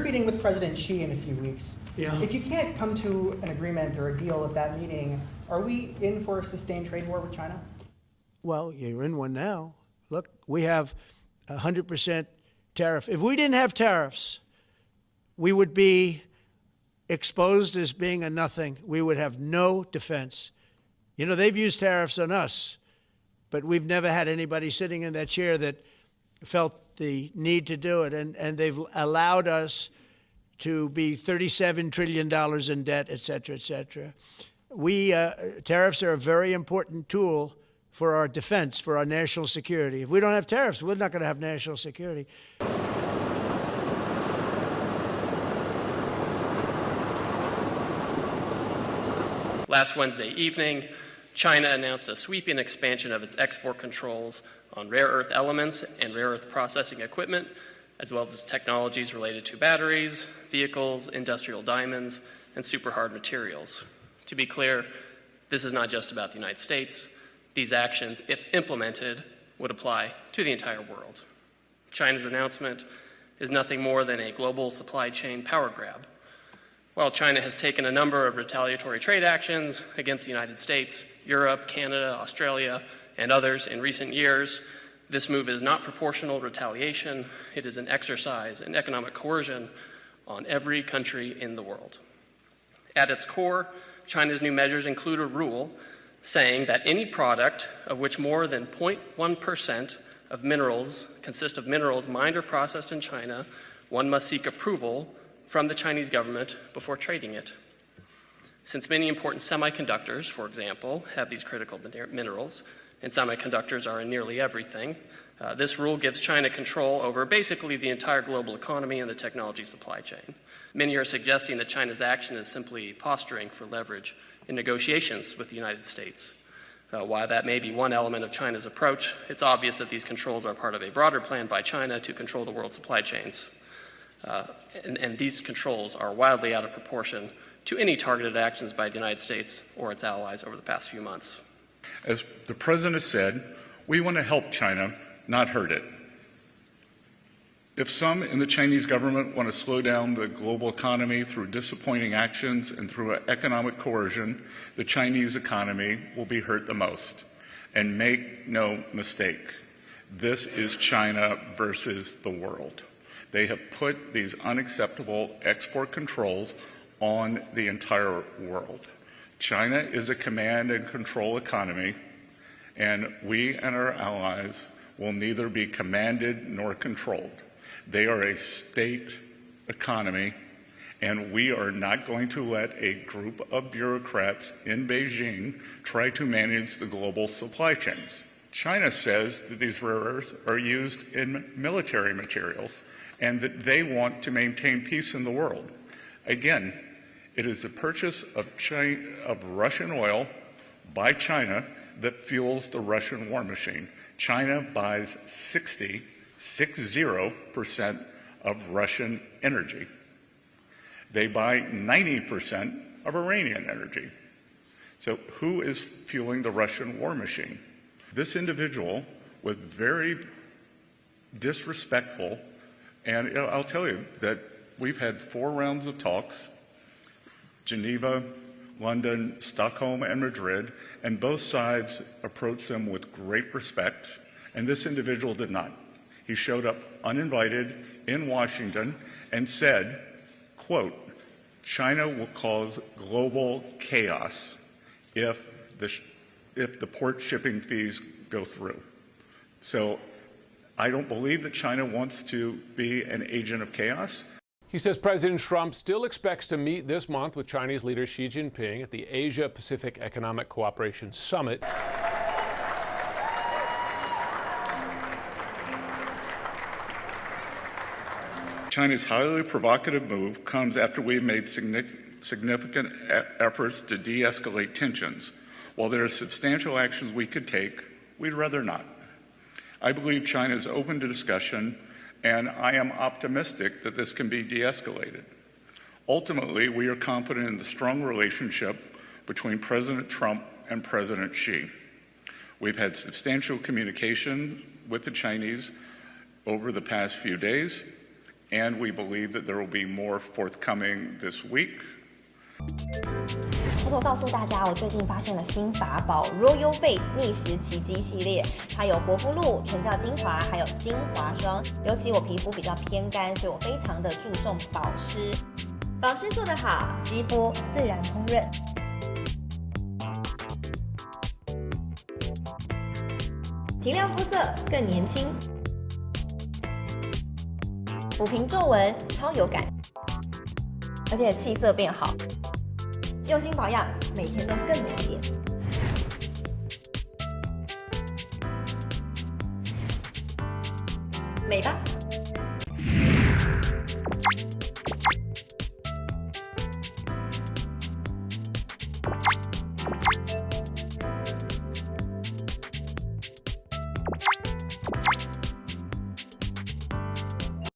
meeting with President Xi in a few weeks. Yeah. If you can't come to an agreement or a deal at that meeting, are we in for a sustained trade war with China? Well, you're in one now. Look, we have 100% tariff. If we didn't have tariffs, we would be exposed as being a nothing. We would have no defense. You know, they've used tariffs on us, but we've never had anybody sitting in that chair that felt the need to do it. And they've allowed us to be $37 trillion in debt, et cetera, et cetera. Tariffs are a very important tool for our defense, for our national security. If we don't have tariffs, we're not going to have national security. Last Wednesday evening, China announced a sweeping expansion of its export controls on rare earth elements and rare earth processing equipment, as well as technologies related to batteries, vehicles, industrial diamonds, and super hard materials. To be clear, this is not just about the United States. These actions, if implemented, would apply to the entire world. China's announcement is nothing more than a global supply chain power grab. While China has taken a number of retaliatory trade actions against the United States, Europe, Canada, Australia, and others in recent years, this move is not proportional retaliation. It is an exercise in economic coercion on every country in the world. At its core, China's new measures include a rule saying that any product of which more than 0.1% of minerals consist of minerals mined or processed in China, one must seek approval from the Chinese government before trading it. Since many important semiconductors, for example, have these critical minerals, and semiconductors are in nearly everything, this rule gives China control over basically the entire global economy and the technology supply chain. Many are suggesting that China's action is simply posturing for leverage in negotiations with the United States. While that may be one element of China's approach, it's obvious that these controls are part of a broader plan by China to control the world's supply chains. And these controls are wildly out of proportion to any targeted actions by the United States or its allies over the past few months. As the President said, we want to help China, not hurt it. If some in the Chinese government want to slow down the global economy through disappointing actions and through economic coercion, the Chinese economy will be hurt the most. And make no mistake, this is China versus the world. They have put these unacceptable export controls on the entire world. China is a command and control economy, and we and our allies will neither be commanded nor controlled. They are a state economy, and we are not going to let a group of bureaucrats in Beijing try to manage the global supply chains. China says that these rare earths are used in military materials and that they want to maintain peace in the world. Again, it is the purchase of Russian oil by China that fuels the Russian war machine. China buys 60% of Russian energy. They buy 90% of Iranian energy. So who is fueling the Russian war machine? This individual was very disrespectful, and I'll tell you that we've had 4 rounds of talks, Geneva, London, Stockholm, and Madrid, and both sides approached them with great respect, and this individual did not. He showed up uninvited in Washington and said, quote, China will cause global chaos if the port shipping fees go through. So I don't believe that China wants to be an agent of chaos. He says President Trump still expects to meet this month with Chinese leader Xi Jinping at the Asia-Pacific Economic Cooperation Summit. China's highly provocative move comes after we've made significant efforts to de-escalate tensions. While there are substantial actions we could take, we'd rather not. I believe China is open to discussion, and I am optimistic that this can be de-escalated. Ultimately, we are confident in the strong relationship between President Trump and President Xi. We've had substantial communication with the Chinese over the past few days, and we believe that there will be more forthcoming this week. 偷偷告诉大家，我最近发现了新法宝 Royal Face 逆时奇迹系列，它有活肤露、全效精华，还有精华霜。尤其我皮肤比较偏干，所以我非常的注重保湿。保湿做得好，肌肤自然烹润。提亮肤色更年轻，抚平皱纹超有感，而且气色变好。用心保养，每天都更美丽。美吧。